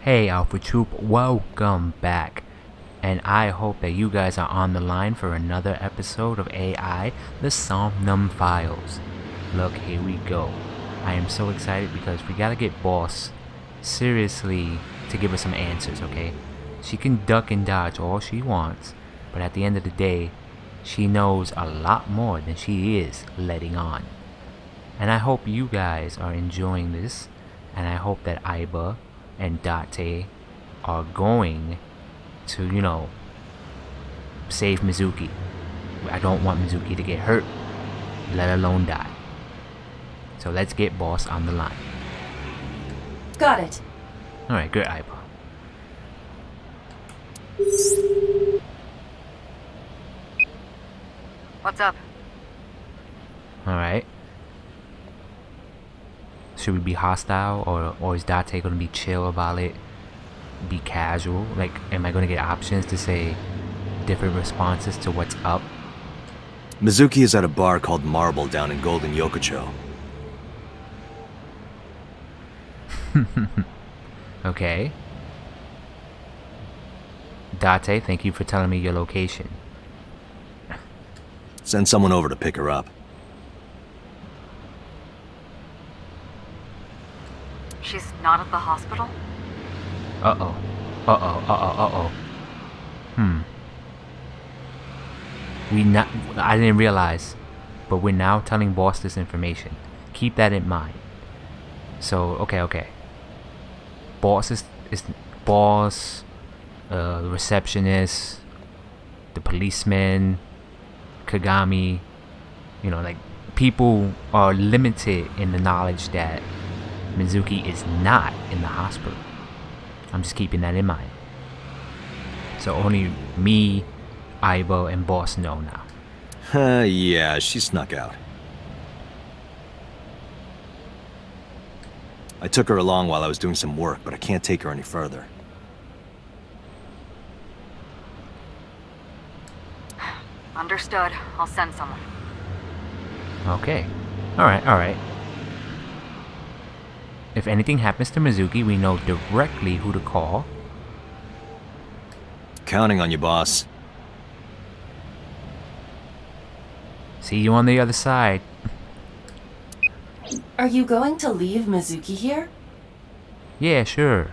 Hey Alpha Troupe, welcome back. And I hope that you guys are on the line for another episode of AI, the Somnium Files. Look, here we go. I am so excited because we gotta get Boss seriously to give us some answers, okay? She can duck and dodge all she wants, but at the end of the day, she knows a lot more than she is letting on. And I hope you guys are enjoying this, and I hope that Aiba and Date are going to, save Mizuki. I don't want Mizuki to get hurt, let alone die. So let's get Boss on the line. Got it. Alright, good, Aiba. What's up? Alright. Should we be hostile, or is Date gonna be chill about it? Be casual? Like, am I gonna get options to say different responses to what's up? Mizuki is at a bar called Marble down in Golden Yokocho. Okay. Date, thank you for telling me your location. Send someone over to pick her up. She's not at the hospital? Uh-oh. I didn't realize, but we're now telling Boss this information. Keep that in mind. So, okay. Boss is Boss, the receptionist, the policeman, Kagami, people are limited in the knowledge that Mizuki is not in the hospital. I'm just keeping that in mind. So only me, Aibo, and Boss know now. Yeah, she snuck out. I took her along while I was doing some work, but I can't take her any further. Understood. I'll send someone. Okay. Alright. If anything happens to Mizuki, we know directly who to call. Counting on you, boss. See you on the other side. Are you going to leave Mizuki here? Yeah, sure.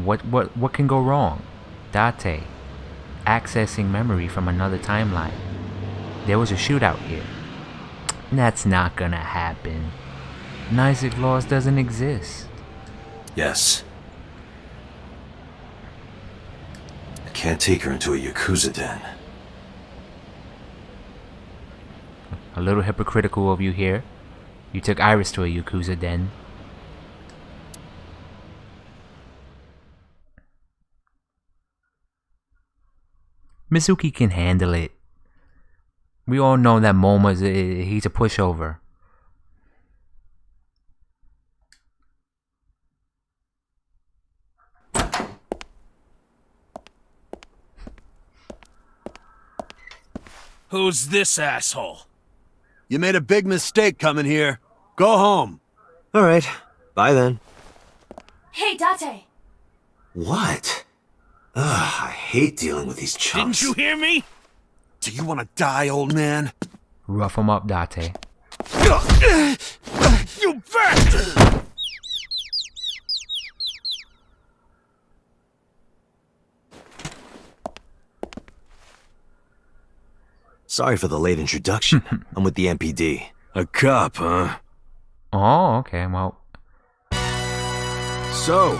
What can go wrong? Date. Accessing memory from another timeline. There was a shootout here. That's not gonna happen. Isaac Laws doesn't exist. Yes. I can't take her into a Yakuza den. A little hypocritical of you here. You took Iris to a Yakuza den. Mizuki can handle it. We all know that he's a pushover. Who's this asshole? You made a big mistake coming here. Go home. All right. Bye then. Hey, Date! What? I hate dealing with these chumps. Didn't you hear me? Do you want to die, old man? Rough him up, Date. You bet! Sorry for the late introduction. I'm with the MPD. A cop, huh? Oh, okay, well. So,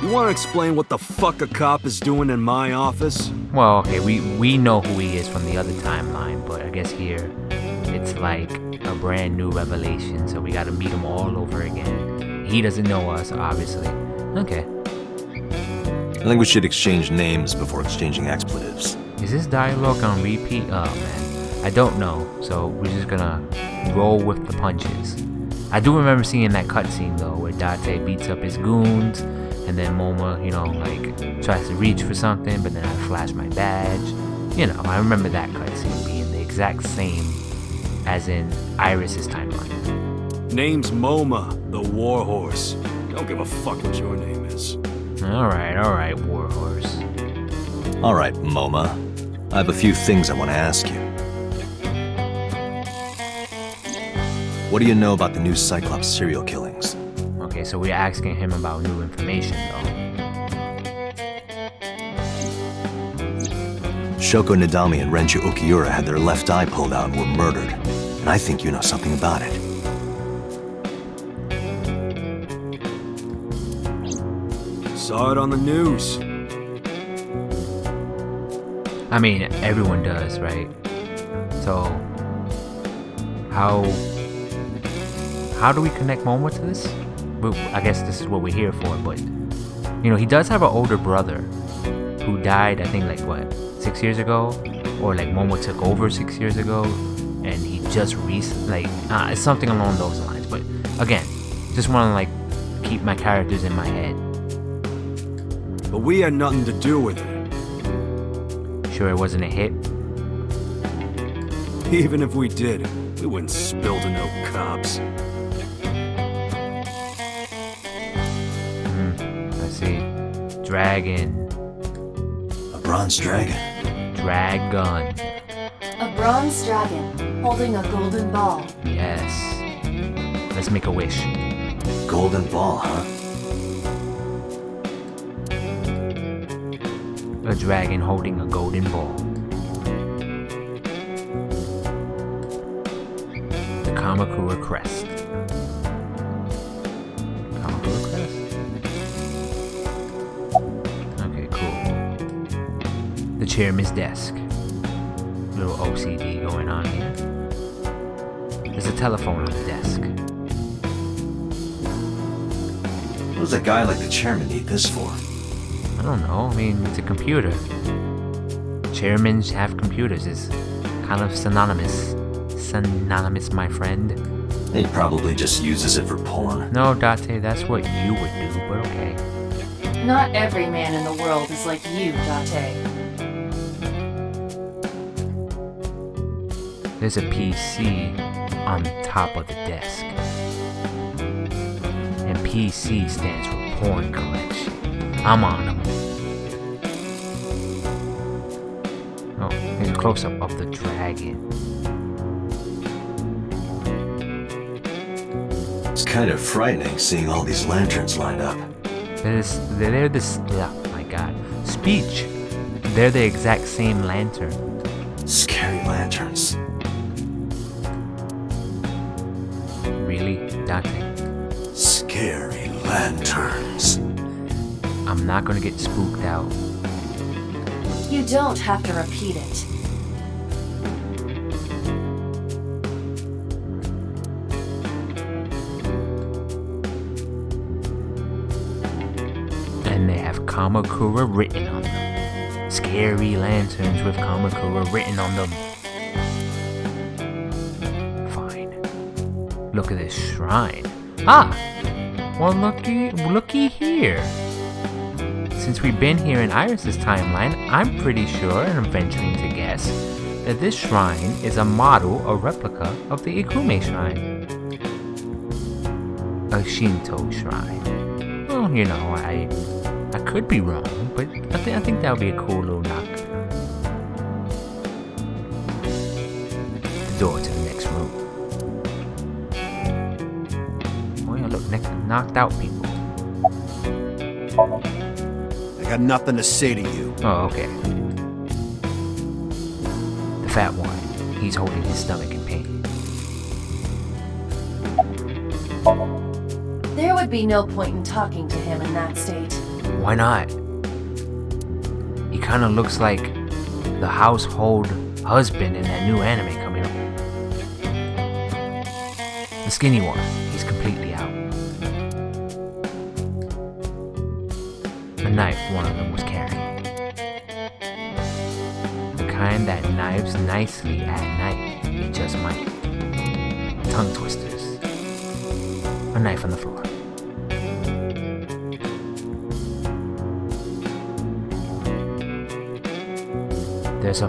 you want to explain what the fuck a cop is doing in my office? Well, okay, we know who he is from the other timeline, but I guess here it's like a brand new revelation, so we gotta meet him all over again. He doesn't know us, obviously. Okay. I think we should exchange names before exchanging expletives. Is this dialogue on repeat? Oh man, I don't know, so we're just gonna roll with the punches. I do remember seeing that cutscene though, where Date beats up his goons, and then Moma, tries to reach for something, but then I flash my badge. I remember that cutscene being the exact same as in Iris's timeline. Name's Moma, the warhorse. Don't give a fuck what your name is. Alright, Warhorse. Alright, MoMA. I have a few things I want to ask you. What do you know about the new Cyclops serial killings? Okay, so we're asking him about new information, though. Shoko Nadami and Renju Okiura had their left eye pulled out and were murdered. And I think you know something about it. Saw it on the news. I mean, everyone does, right? So, how do we connect Momo to this? Well, I guess this is what we're here for, but, you know, he does have an older brother who died, I think, like, what, 6 years ago? Or, like, Momo took over 6 years ago, and he just recently, like, it's something along those lines, but, again, just want to, like, keep my characters in my head. But we had nothing to do with it. Sure it wasn't a hit? Even if we did, we wouldn't spill to no cops. I see. Dragon. A bronze dragon. Dragon. A bronze dragon holding a golden ball. Yes. Let's make a wish. Golden ball, huh? A dragon holding a golden ball. The Kumakura crest. Kumakura crest? Okay, cool. The chairman's desk. Little OCD going on here. There's a telephone on the desk. What does a guy like the chairman need this for? I don't know. I mean, it's a computer. Chairmen have computers. Is kind of synonymous. Synonymous, my friend. He probably just uses it for porn. No, Date, that's what you would do, but okay. Not every man in the world is like you, Date. There's a PC on top of the desk. And PC stands for porn collection. I'm on them. Oh, here's a close-up of the dragon. It's kind of frightening seeing all these lanterns lined up. They're this, oh my god, speech. They're the exact same lantern. Scary lanterns. Really, Date? Scary lanterns. I'm not gonna get spooked out. You don't have to repeat it. And they have Kamakura written on them. Scary lanterns with Kamakura written on them. Fine. Look at this shrine. Ah! Well, looky here. Since we've been here in Iris's timeline, I'm pretty sure, and I'm venturing to guess, that this shrine is a model or replica of the Ikume shrine. A Shinto shrine. Well, you know, I could be wrong, but I think that would be a cool little knock. The door to the next room. Oh yeah, look, knocked out people. I got nothing to say to you. Oh, okay. The fat one. He's holding his stomach in pain. There would be no point in talking to him in that state. Why not? He kind of looks like the household husband in that new anime coming up. The skinny one. He's completely out. A knife one of them was carrying. The kind that knives nicely at night. It just might. Tongue twisters. A knife on the floor. There's a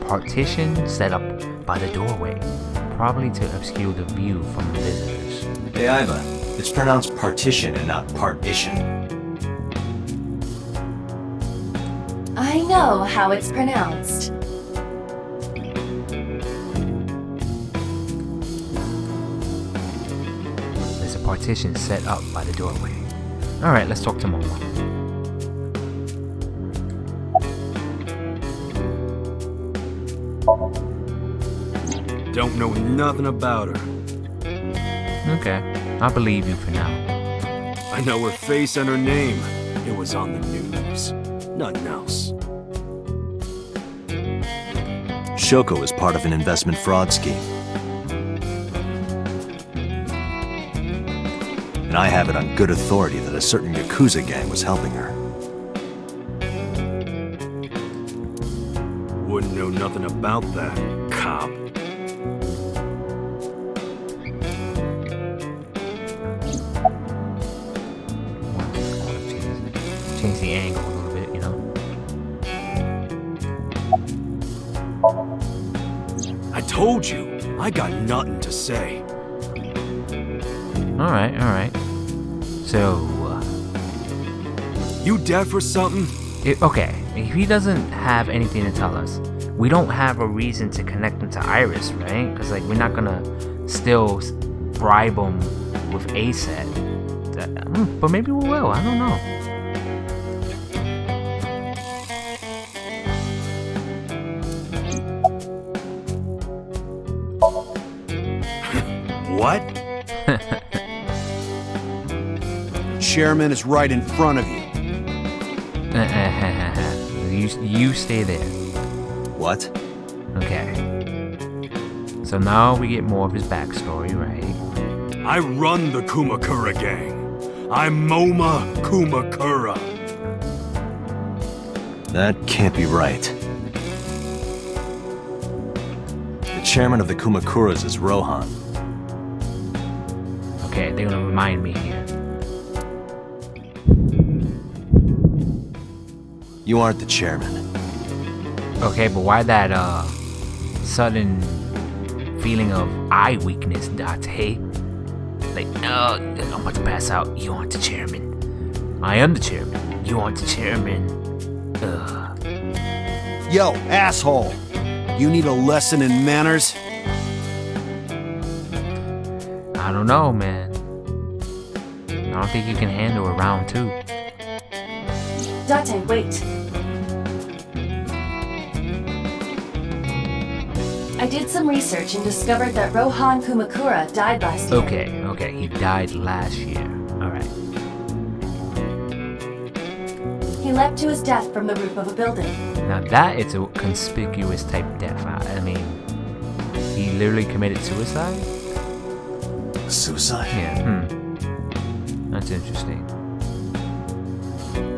partition set up by the doorway, probably to obscure the view from the visitors. Hey, Iva. It's pronounced partition and not partition. know how it's pronounced. There's a partition set up by the doorway. Alright, let's talk to Momo. Don't know nothing about her. Okay, I believe you for now. I know her face and her name. It was on the news. Nothing else. Shoko is part of an investment fraud scheme. And I have it on good authority that a certain Yakuza gang was helping her. Wouldn't know nothing about that, cop. Change the angle a little bit, you know? I told you, I got nothing to say. Alright. So, You deaf or something? okay, if he doesn't have anything to tell us, we don't have a reason to connect him to Iris, right? Because, like, we're not gonna still bribe him with ASAP. But maybe we will, I don't know. What? Chairman is right in front of you. You stay there. What? Okay. So now we get more of his backstory, right? I run the Kumakura gang. I'm Moma Kumakura. That can't be right. The chairman of the Kumakuras is Rohan. Okay, they're gonna remind me here. You aren't the chairman. Okay, but why that sudden feeling of eye weakness, Date? Like, I'm about to pass out. You aren't the chairman. I am the chairman. You aren't the chairman. Yo, asshole. You need a lesson in manners? I don't know, man. I don't think you can handle a round two. Date, wait. I did some research and discovered that Rohan Kumakura died last year. Okay, he died last year. Alright. He leapt to his death from the roof of a building. Now that is a conspicuous type death. I mean, he literally committed suicide? Suicide? Yeah, That's interesting.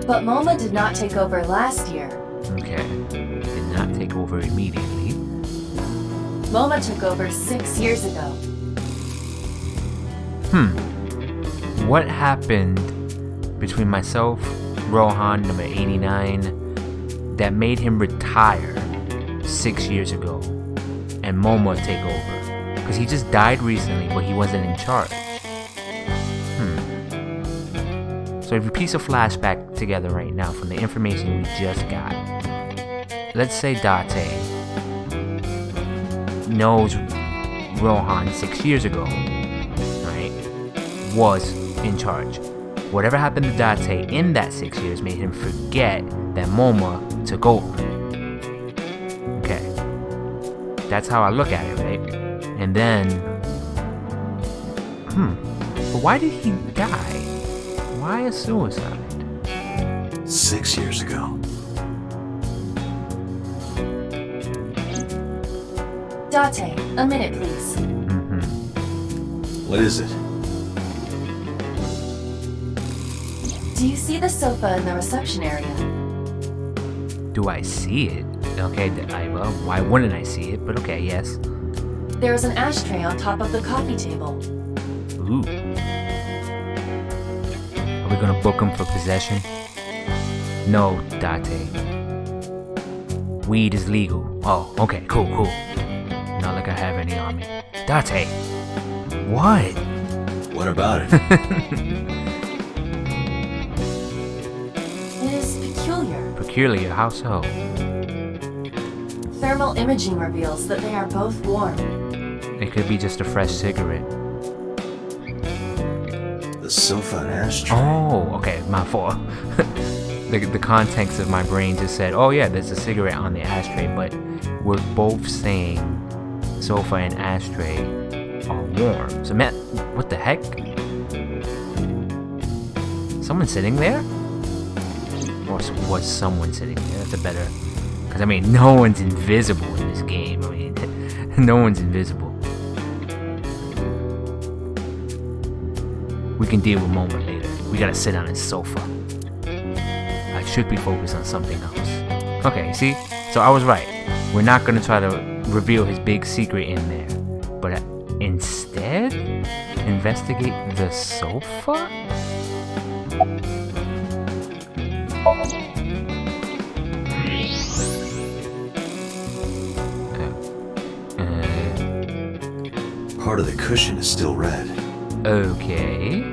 But Moma did not take over last year. Okay. Did not take over immediately. Moma took over 6 years ago. What happened between myself, Rohan, number 89, that made him retire 6 years ago and Moma take over? Because he just died recently, but he wasn't in charge. So if you piece a flashback together right now from the information we just got, let's say Date knows Rohan 6 years ago, right, was in charge. Whatever happened to Date in that 6 years made him forget that Moma took over. Okay. That's how I look at it, right? And then, but why did he die? Why a suicide? 6 years ago. Date, a minute please. What is it? Do you see the sofa in the reception area? Do I see it? Okay, well, why wouldn't I see it? But okay, yes. There is an ashtray on top of the coffee table. Ooh. Are we gonna book him for possession? No, Date. Weed is legal. Oh, okay, cool. Not like I have any on me. Date! What? What about it? It is peculiar. Peculiar, how so? Thermal imaging reveals that they are both warm. It could be just a fresh cigarette. The sofa and ashtray. Oh, okay, my fault. The context of my brain just said, oh yeah, there's a cigarette on the ashtray, but we're both saying sofa and ashtray are warm. So Matt, what the heck? Someone sitting there? Or was someone sitting there? That's a better... Because I mean, no one's invisible in this game. I mean, no one's invisible. We can deal with Momo later. We gotta sit on his sofa. I should be focused on something else. Okay, see? So I was right. We're not gonna try to reveal his big secret in there. But instead, investigate the sofa? Part of the cushion is still red. Okay.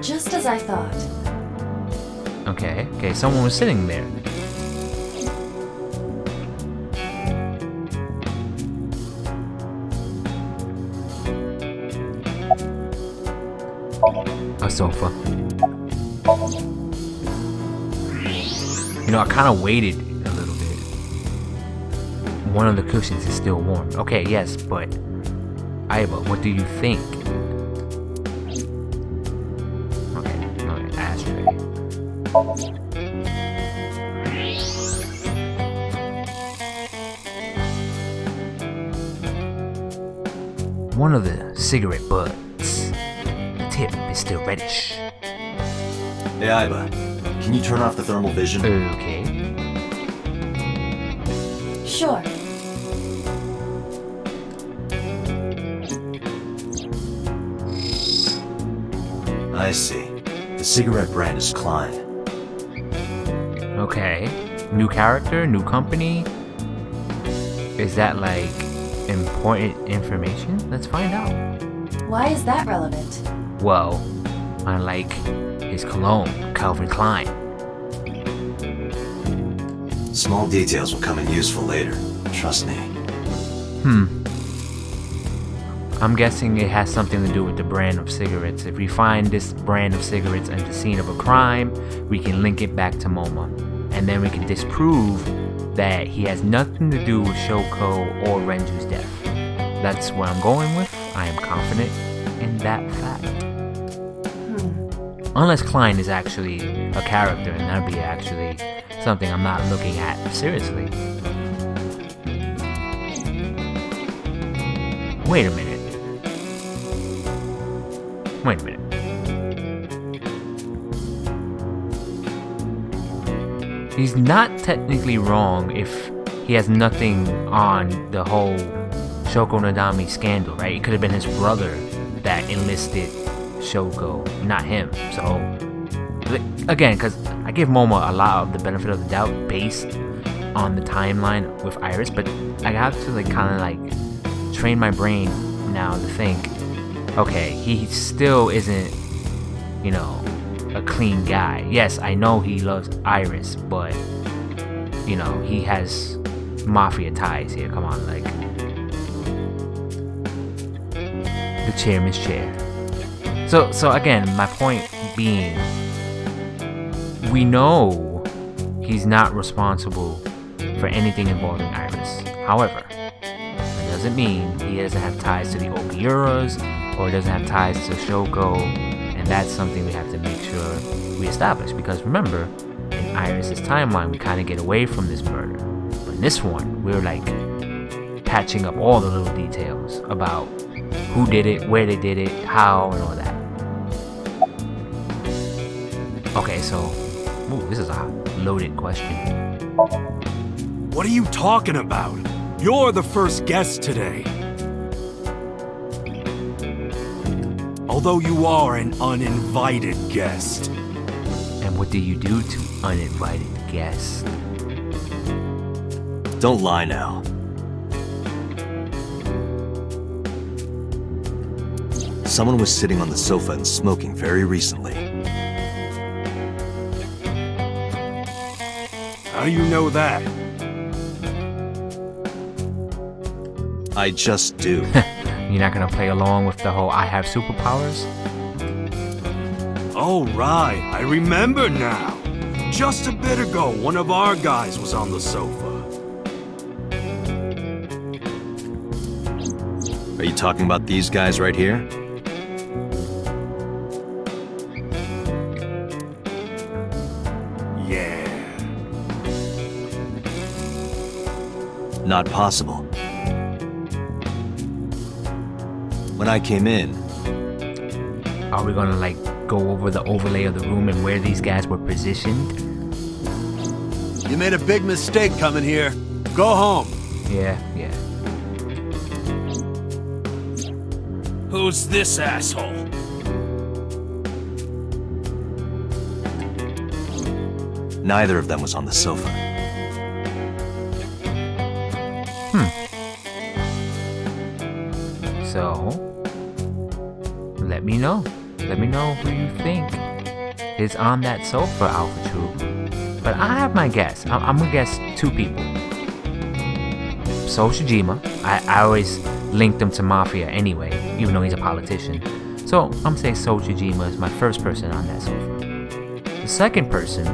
Just as I thought. Okay, someone was sitting there. A sofa. You know, I kind of waited a little bit. One of the cushions is still warm. Okay, yes, but Aiba, what do you think? Okay, ashtray. One of the cigarette butts. The tip is still reddish. Hey, Aiba, can you turn off the thermal vision? Okay. Sure. I see. The cigarette brand is Klein. Okay. New character, new company. Is that like important information? Let's find out. Why is that relevant? Well, unlike his cologne, Calvin Klein. Small details will come in useful later. Trust me. I'm guessing it has something to do with the brand of cigarettes. If we find this brand of cigarettes at the scene of a crime, we can link it back to Momo. And then we can disprove that he has nothing to do with Shoko or Renju's death. That's where I'm going with. I am confident in that fact. Unless Klein is actually a character, and that'd be actually something I'm not looking at seriously. Wait a minute. He's not technically wrong if he has nothing on the whole Shoko Nadami scandal, right? It could have been his brother that enlisted Shoko, not him. So, again, because I give Momo a lot of the benefit of the doubt based on the timeline with Iris, but I have to kind of train my brain now to think, okay, he still isn't, a clean guy. Yes, I know he loves Iris, but, he has mafia ties here. Come on, the chairman's chair. So again, my point being, we know he's not responsible for anything involving Iris. However, that doesn't mean he doesn't have ties to the Okuuras or doesn't have ties to Shoko, and that's something we have to make sure we establish, because remember, in Iris's timeline we kind of get away from this murder, but in this one we're patching up all the little details about who did it, where they did it, how, and all that. Okay, so this is a loaded question. What are you talking about? You're the first guest today. Although you are an uninvited guest. And what do you do to uninvited guests? Don't lie now. Someone was sitting on the sofa and smoking very recently. How do you know that? I just do. You're not gonna play along with the whole I have superpowers? Oh, right. I remember now. Just a bit ago, one of our guys was on the sofa. Are you talking about these guys right here? Yeah. Not possible. When I came in, Are we gonna like go over the overlay of the room and where these guys were positioned? You made a big mistake coming here. Go home. Yeah. Who's this asshole? neither of them was on the sofa. So, let me know. Let me know who you think is on that sofa, Alpha Troupe. But I have my guess. I'm gonna guess two people. So Seijima. I always linked him to Mafia anyway, even though he's a politician. So I'm gonna say So Seijima is my first person on that sofa. The second person,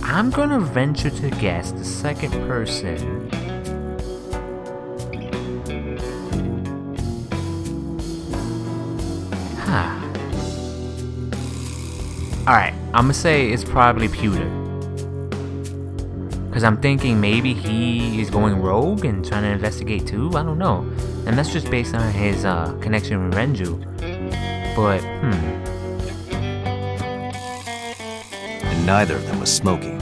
I'm gonna venture to guess the second person. Alright, I'm gonna say it's probably Pewter. Because I'm thinking maybe he is going rogue and trying to investigate too? I don't know. And that's just based on his connection with Renju. But, And neither of them was smoking.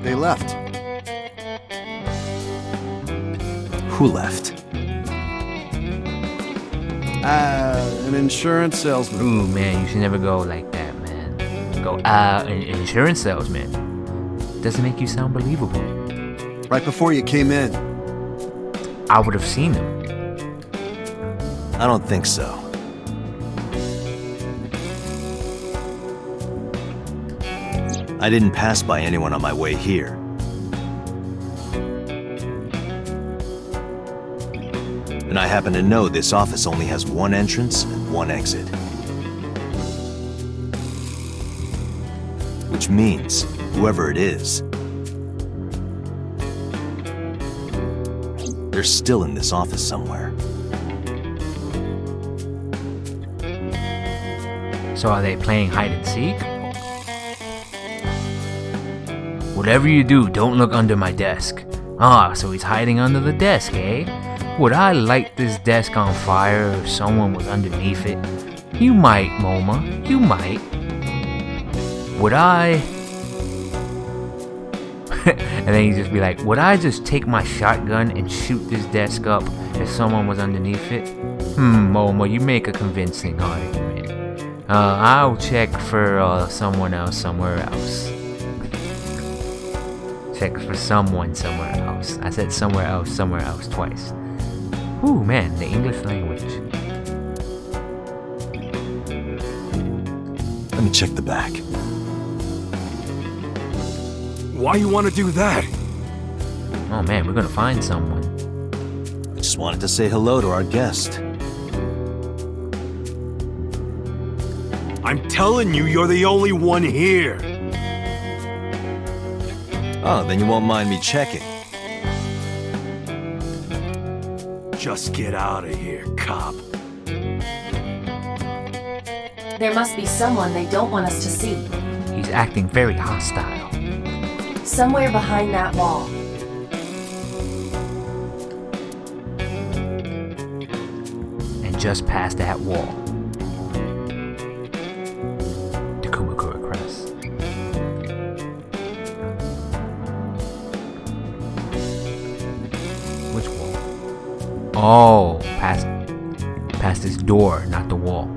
They left. Who left? An insurance salesman. Ooh, man, you should never go like that, man. Go, an insurance salesman. Doesn't make you sound believable. Right before you came in. I would have seen him. I don't think so. I didn't pass by anyone on my way here. And I happen to know this office only has one entrance and one exit. Which means, whoever it is, they're still in this office somewhere. So are they playing hide and seek? Whatever you do, don't look under my desk. Ah, so he's hiding under the desk, eh? Would I light this desk on fire if someone was underneath it? You might, Moma. You might. Would I... and then he'd just be like, would I just take my shotgun and shoot this desk up if someone was underneath it? Moma, you make a convincing argument. I'll check for someone else somewhere else. Check for someone somewhere else. I said somewhere else twice. Ooh, man, the English language. Let me check the back. Why you want to do that? Oh man, we're gonna find someone. I just wanted to say hello to our guest. I'm telling you, you're the only one here. Oh, then you won't mind me checking. Just get out of here, cop. There must be someone they don't want us to see. He's acting very hostile. Somewhere behind that wall. And just past that wall. The Kumakura crest. Which wall? Oh, past this door, not the wall.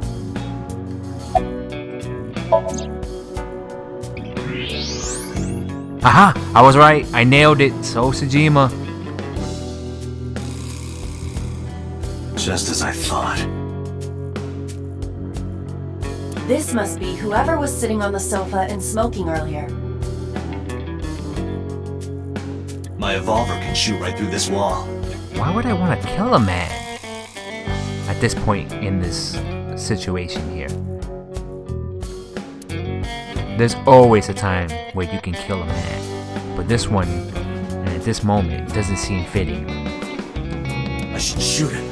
Aha! I was right. I nailed it. So Seijima. Just as I thought. This must be whoever was sitting on the sofa and smoking earlier. My evolver can shoot right through this wall. Why would I want to kill a man at this point in this situation here? There's always a time where you can kill a man, but this one, and at this moment, doesn't seem fitting. I should shoot him.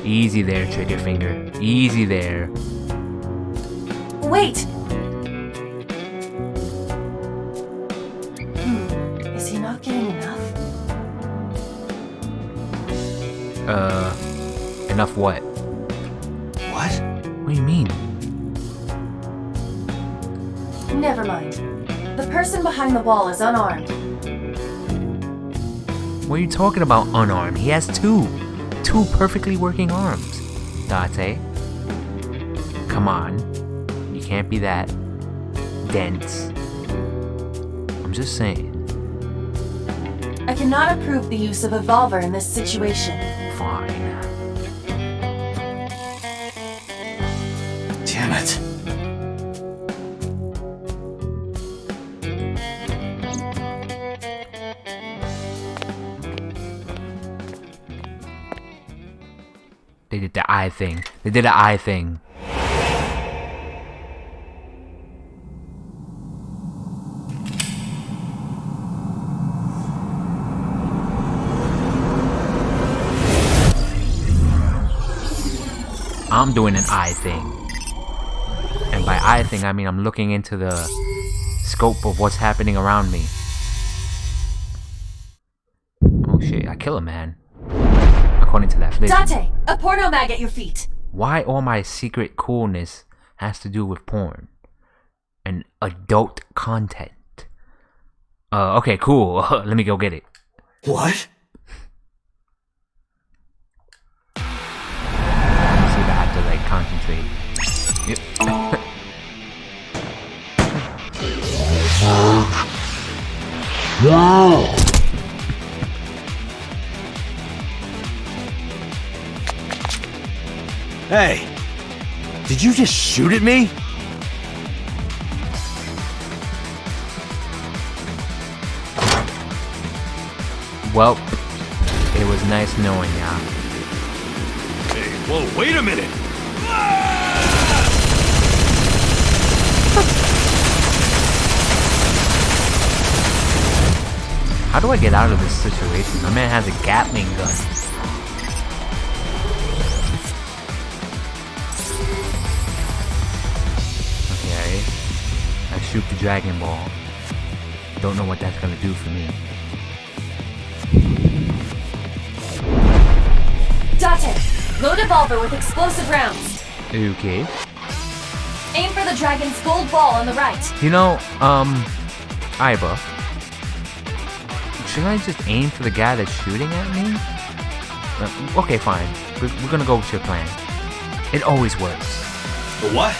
Easy there, trigger finger. Easy there. Wait! Is he not getting enough? Enough what? What? What do you mean? Never mind. The person behind the wall is unarmed. What are you talking about, unarmed? He has two perfectly working arms. Date. Come on. You can't be that dense. I'm just saying. I cannot approve the use of evolver in this situation. Fine. Damn it. They did the eye thing. They did the eye thing. I'm doing an eye thing. And by eye thing, I mean I'm looking into the scope of what's happening around me. Oh shit, I kill a man. According to that flick. Date! A porno mag at your feet! Why all my secret coolness has to do with porn and adult content? Okay, cool. Let me go get it. What? Let me see if I have to like concentrate. Yep. Hey! Did you just shoot at me? Well, it was nice knowing ya. Hey, whoa, wait a minute! How do I get out of this situation? My man has a Gatling gun. Okay. I shoot the Dragon Ball. Don't know what that's gonna do for me. Date! Load evolver with explosive rounds. Okay. Aim for the dragon's gold ball on the right. You know, Aiba. Shouldn't I just aim for the guy that's shooting at me? Okay, fine. We're gonna go with your plan. It always works. The what?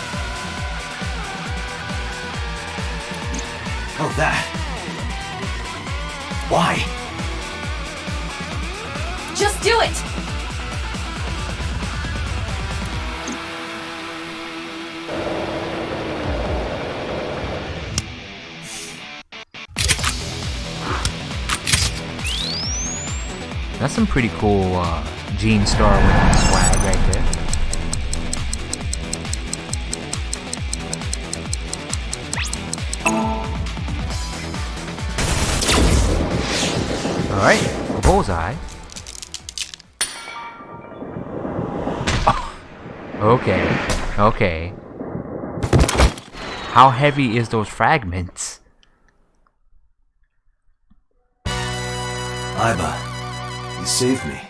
Oh, that. Why? Just do it! That's some pretty cool Gene Star winning swag right there. Alright, bullseye. Oh, okay. How heavy is those fragments? Aiba. You saved me.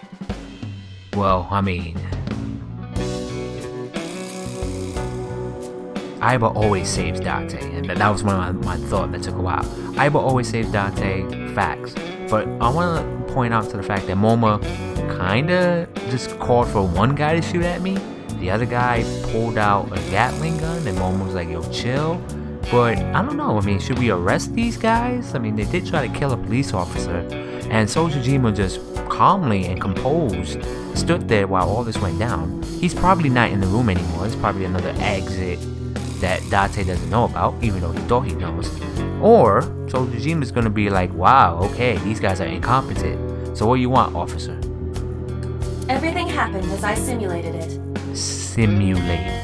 Well, I mean, Aiba always saves Date, and that was one of my thought that took a while. Aiba always saves Date, facts. But I want to point out to the fact that Moma kinda just called for one guy to shoot at me. The other guy pulled out a Gatling gun, and Moma was like, "Yo, chill." But I don't know. I mean, should we arrest these guys? I mean, they did try to kill a police officer, and So Seijima just calmly and composed stood there while all this went down. He's probably not in the room anymore. It's probably another exit that Date doesn't know about, even though he thought he knows. Or So Seijima's gonna be like, wow, okay, these guys are incompetent. So what do you want, officer? Everything happened as I simulated it. Simulate.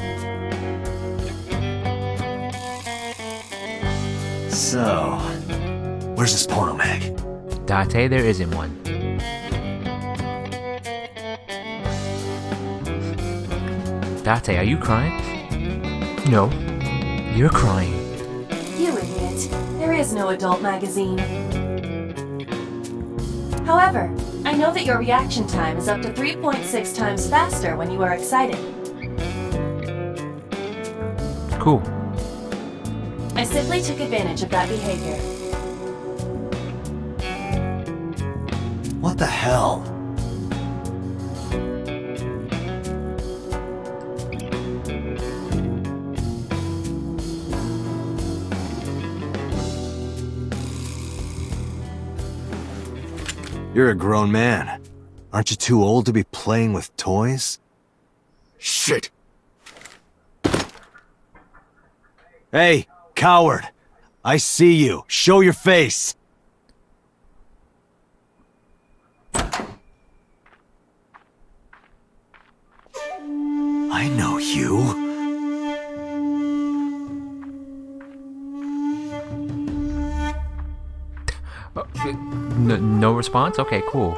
So, where's this porno mag? Date, there isn't one. Date, are you crying? No, you're crying. You idiot. There is no adult magazine. However, I know that your reaction time is up to 3.6 times faster when you are excited. Cool. I simply took advantage of that behavior. What the hell? You're a grown man. Aren't you too old to be playing with toys? Shit! Hey, coward! I see you. Show your face! I know you. No response? Okay, cool.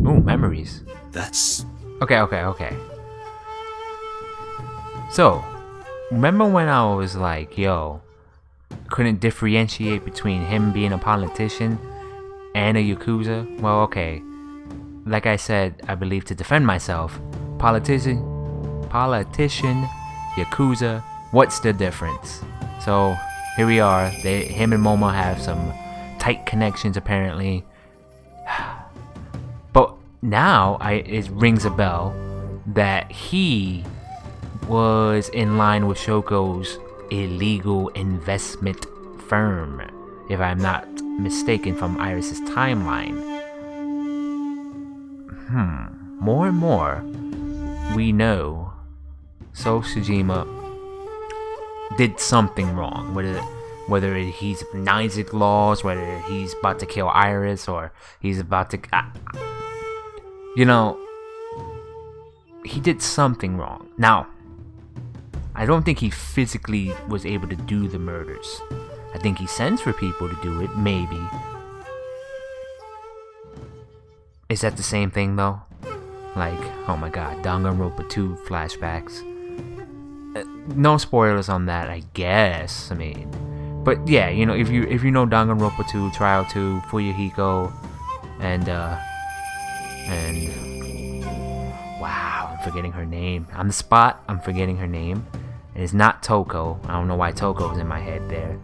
Oh, memories. That's... Okay. So, remember when I was like, yo, couldn't differentiate between him being a politician and a Yakuza? Well, okay. Like I said, I believe to defend myself, politician, Yakuza, what's the difference? So, here we are. Him and Momo have some tight connections apparently. But now, it rings a bell that he was in line with Shoko's illegal investment firm, if I'm not mistaken from Iris's timeline. More and more, we know So Seijima did something wrong, whether he's Isaac laws, whether he's about to kill Iris, or he's about to... he did something wrong. Now, I don't think he physically was able to do the murders. I think he sends for people to do it, maybe. Is that the same thing, though? Like, oh my god, Danganronpa 2 flashbacks. No spoilers on that, I guess. I mean, but yeah, if you know Danganronpa 2, Trial 2, Fuyuhiko, and wow, I'm forgetting her name. On the spot, I'm forgetting her name. It is not Toko. I don't know why Toko is in my head there.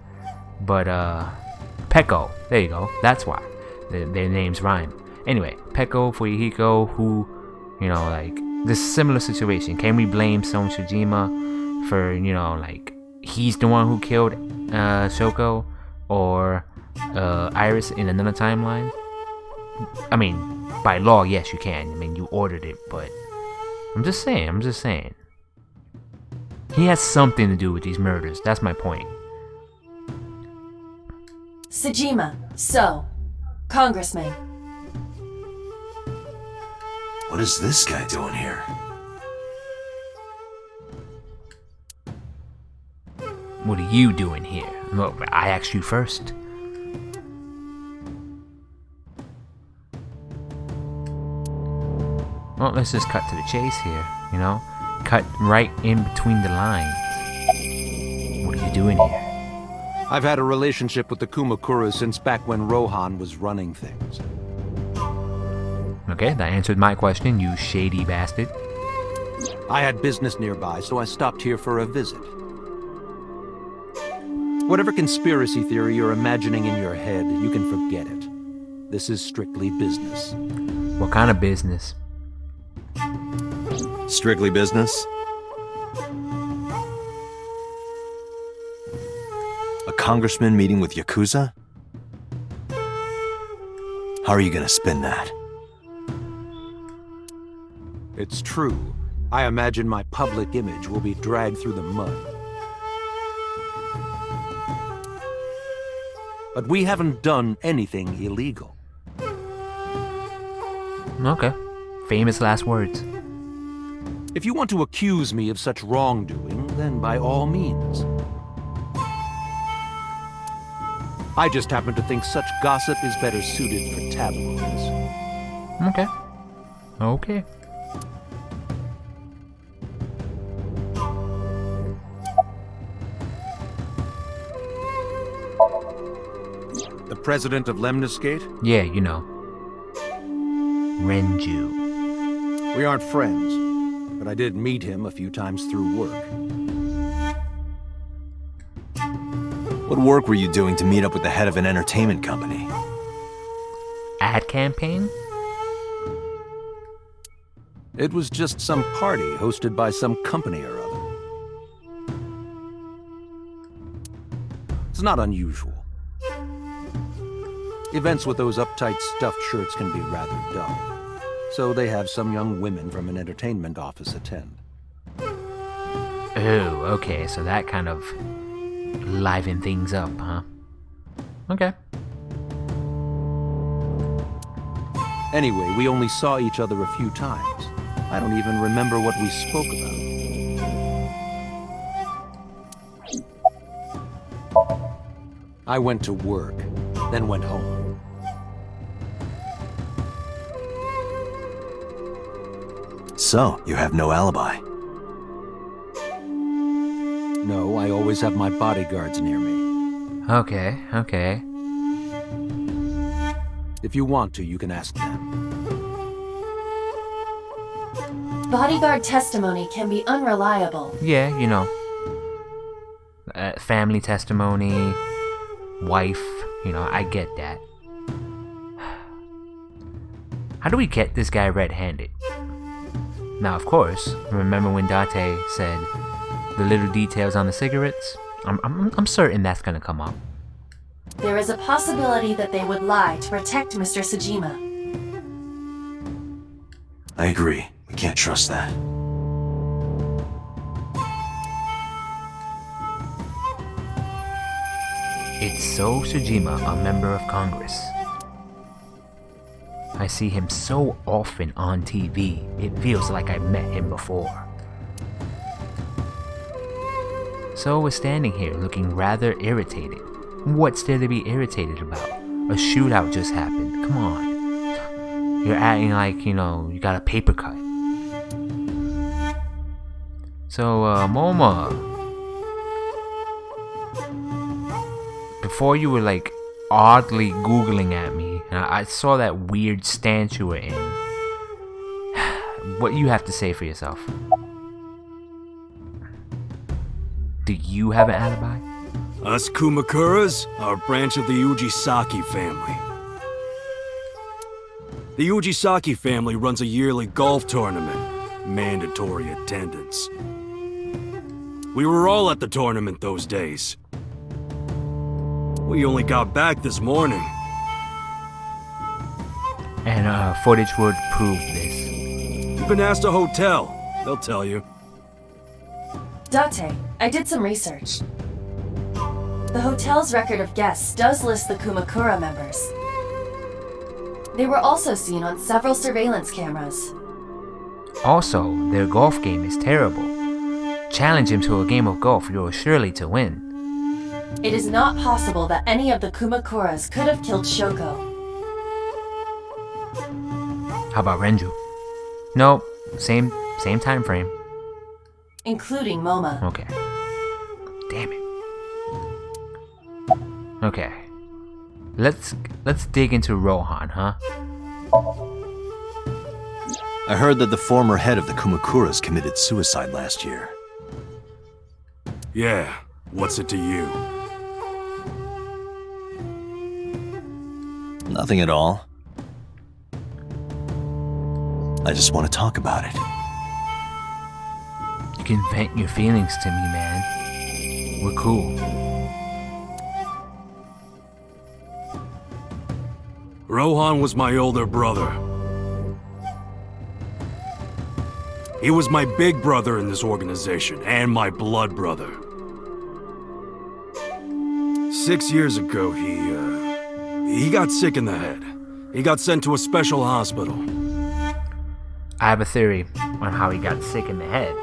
But, Peko. There you go. That's why. Their names rhyme. Anyway, Peko, Fuyuhiko, who, like, this similar situation. Can we blame So Seijima for, like, he's the one who killed, Shoko? Or, Iris in another timeline? I mean, by law, yes, you can. I mean, you ordered it, but... I'm just saying. He has something to do with these murders. That's my point. Seijima, So, Congressman. What is this guy doing here? What are you doing here? Well, I asked you first. Well, let's just cut to the chase here, Cut right in between the lines. What are you doing here? I've had a relationship with the Kumakura since back when Rohan was running things. Okay, that answered my question, you shady bastard. I had business nearby, so I stopped here for a visit. Whatever conspiracy theory you're imagining in your head, you can forget it. This is strictly business. What kind of business? Strictly business? A congressman meeting with Yakuza? How are you gonna spin that? It's true. I imagine my public image will be dragged through the mud. But we haven't done anything illegal. Okay. Famous last words. If you want to accuse me of such wrongdoing, then by all means. I just happen to think such gossip is better suited for tabloids. Okay. Okay. The president of Lemniscate? Yeah, you know. Renju. We aren't friends, but I did meet him a few times through work. What work were you doing to meet up with the head of an entertainment company? Ad campaign? It was just some party hosted by some company or other. It's not unusual. Events with those uptight stuffed shirts can be rather dull, so they have some young women from an entertainment office attend. Oh, okay, so that kind of liven things up, huh? Okay. Anyway, we only saw each other a few times. I don't even remember what we spoke about. I went to work, then went home. So, you have no alibi. No, I always have my bodyguards near me. Okay, okay. If you want to, you can ask them. Bodyguard testimony can be unreliable. Yeah, you know. Family testimony, wife, you know, I get that. How do we get this guy red-handed? Now, of course, remember when Date said the little details on the cigarettes? I'm certain that's gonna come up. There is a possibility that they would lie to protect Mr. Seijima. I agree. We can't trust that. It's So Seijima, a member of Congress. I see him so often on TV, it feels like I met him before. So was standing here looking rather irritated. What's there to be irritated about? A shootout just happened, come on. You're acting like, you know, you got a paper cut. So, Moma, before you were like oddly googling at me, and I saw that weird stance you were in. What you have to say for yourself? Do you have an alibi? Us Kumakuras are a branch of the Ujisaki family. The Ujisaki family runs a yearly golf tournament. Mandatory attendance. We were all at the tournament those days. We only got back this morning. And footage would prove this. You can ask the hotel. They'll tell you. Date, I did some research. The hotel's record of guests does list the Kumakura members. They were also seen on several surveillance cameras. Also, their golf game is terrible. Challenge him to a game of golf, you're surely to win. It is not possible that any of the Kumakuras could have killed Shoko. How about Renju? Nope, same time frame. Including Moma. Okay. Damn it. Okay. Let's dig into Rohan, huh? I heard that the former head of the Kumakuras committed suicide last year. Yeah, what's it to you? Nothing at all. I just want to talk about it. You can vent your feelings to me, man. We're cool. Rohan was my older brother. He was my big brother in this organization, and my blood brother. 6 years ago, he got sick in the head. He got sent to a special hospital. I have a theory on how he got sick in the head.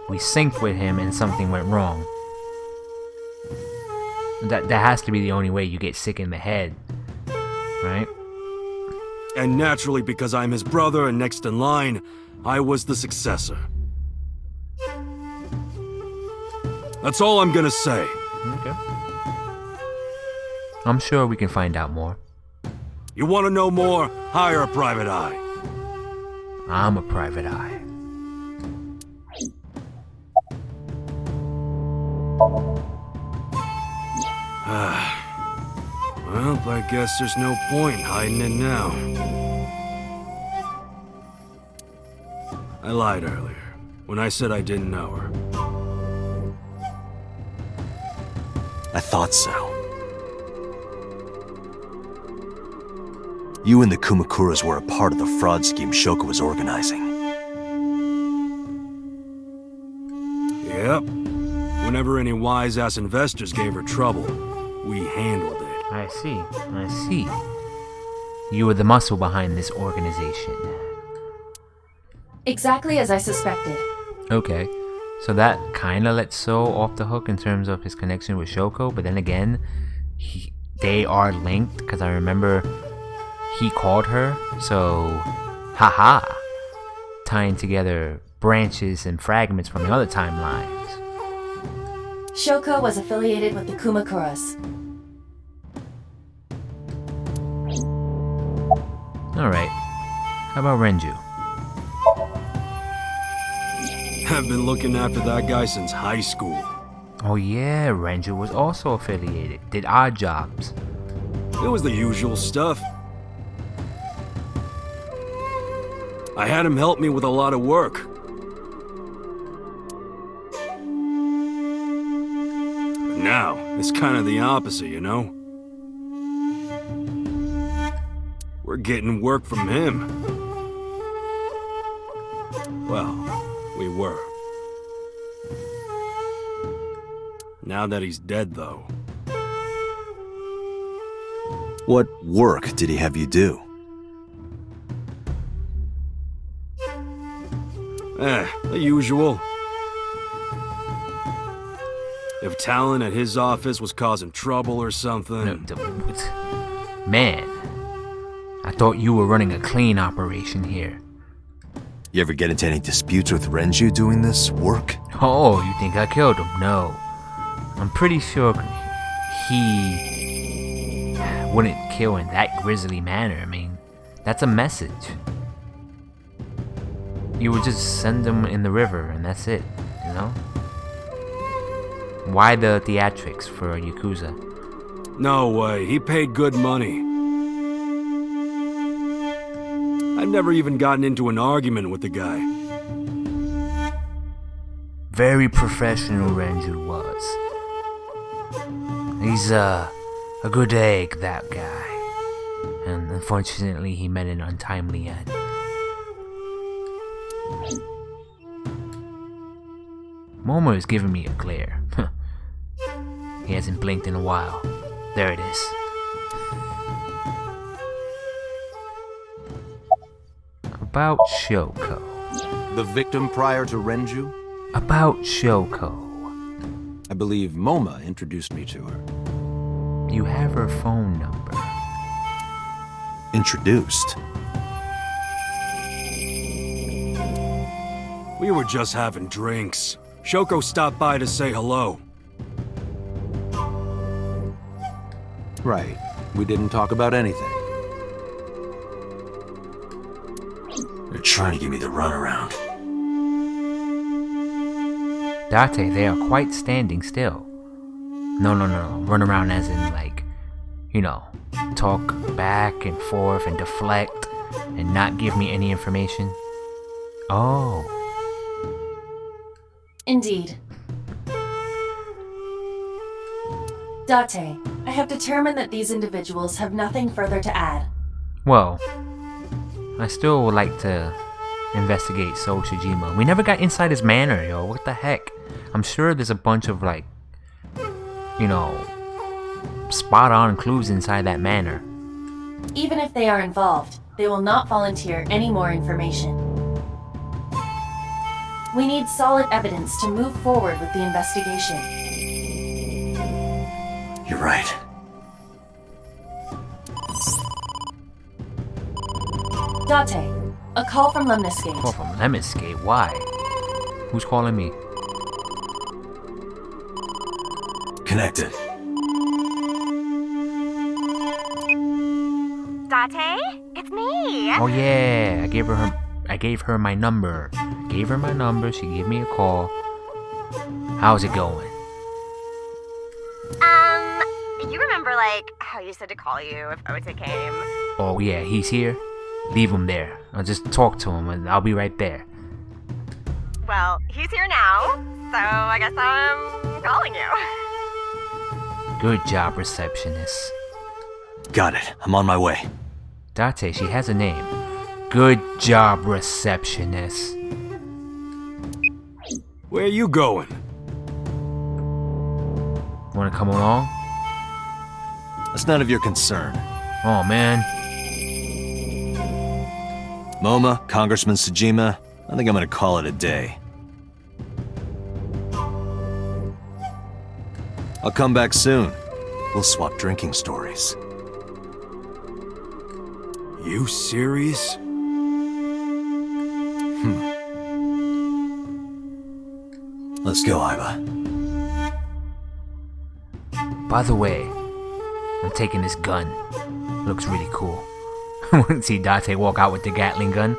We synced with him and something went wrong. That has to be the only way you get sick in the head, right? And naturally, because I'm his brother and next in line, I was the successor. That's all I'm gonna say. Okay. I'm sure we can find out more. You wanna know more? Hire a private eye. I'm a private eye. Well, I guess there's no point hiding it now. I lied earlier, when I said I didn't know her. I thought so. You and the Kumakuras were a part of the fraud scheme Shoko was organizing. Yep. Whenever any wise-ass investors gave her trouble, we handled it. I see. You were the muscle behind this organization. Exactly as I suspected. Okay, so that kinda lets So off the hook in terms of his connection with Shoko, but then again, they are linked, because I remember he called her, so haha, tying together branches and fragments from the other timelines. Shoko was affiliated with the Kumakuras. Alright, how about Renju? I've been looking after that guy since high school. Oh yeah, Renju was also affiliated, did odd jobs. It was the usual stuff. I had him help me with a lot of work. But now, it's kind of the opposite, you know? We're getting work from him. Well, we were. Now that he's dead, though. What work did he have you do? The usual. If Talon at his office was causing trouble or something... Man, I thought you were running a clean operation here. You ever get into any disputes with Renju doing this work? Oh, you think I killed him? No. I'm pretty sure he wouldn't kill in that grisly manner. I mean, that's a message. You would just send him in the river and that's it, you know? Why the theatrics for a Yakuza? No way, he paid good money. I've never even gotten into an argument with the guy. Very professional Renju was. He's a good egg, that guy. And unfortunately he met an untimely end. Momo is giving me a glare. He hasn't blinked in a while. There it is. About Shoko. The victim prior to Renju? About Shoko. I believe Moma introduced me to her. You have her phone number. Introduced? We were just having drinks. Shoko stopped by to say hello. Right. We didn't talk about anything. They're trying to give me the runaround. Date, they are quite standing still. No. Run around as in, like, you know, talk back and forth and deflect and not give me any information? Oh. Indeed. Date, I have determined that these individuals have nothing further to add. Well, I still would like to investigate So Seijima. We never got inside his manor, yo. What the heck? I'm sure there's a bunch of, like, you know, spot on clues inside that manor. Even if they are involved, they will not volunteer any more information. We need solid evidence to move forward with the investigation. You're right. Date, a call from Lemniscate. Call from Lemniscate? Why? Who's calling me? Connected. Date? It's me! Oh yeah, I gave her my number. Gave her my number, she gave me a call. How's it going? You remember, like, how you said to call you if Ota came? Oh yeah, he's here? Leave him there. I'll just talk to him and I'll be right there. Well, he's here now, so I guess I'm calling you. Good job, receptionist. Got it. I'm on my way. Date, she has a name. Good job, receptionist. Where you going? Wanna come along? That's none of your concern. Oh man. MoMA, Congressman Seijima, I think I'm gonna call it a day. I'll come back soon. We'll swap drinking stories. You serious? Let's go, Iva. By the way, I'm taking this gun. Looks really cool. See Date walk out with the Gatling gun.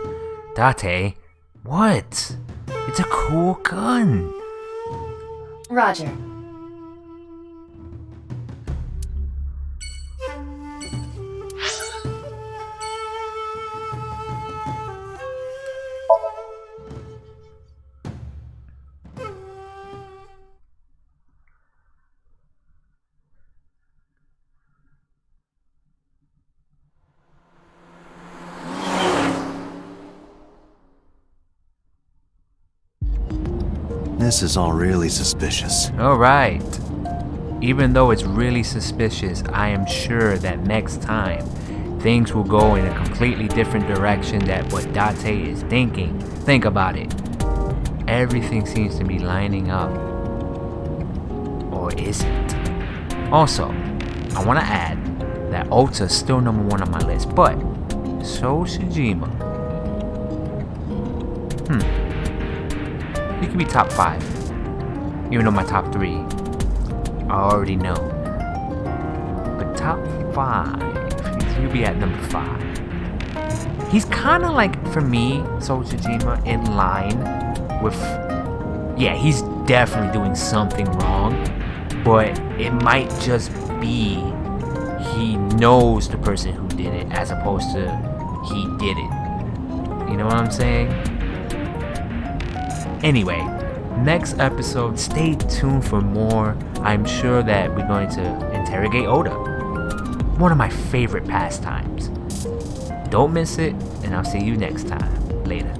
Date? What? It's a cool gun. Roger. This is all really suspicious. Alright. Even though it's really suspicious, I am sure that next time things will go in a completely different direction than what Date is thinking. Think about it. Everything seems to be lining up. Or is it? Also, I want to add that Ota's still #1 on my list, but So Seijima. He could be top 5. Even though my top 3, I already know. But top 5, he'll be at number 5. He's kind of like, for me, So Seijima, in line with... Yeah, he's definitely doing something wrong. But it might just be he knows the person who did it as opposed to he did it. You know what I'm saying? Anyway, next episode, stay tuned for more. I'm sure that we're going to interrogate Ota. One of my favorite pastimes. Don't miss it, and I'll see you next time. Later.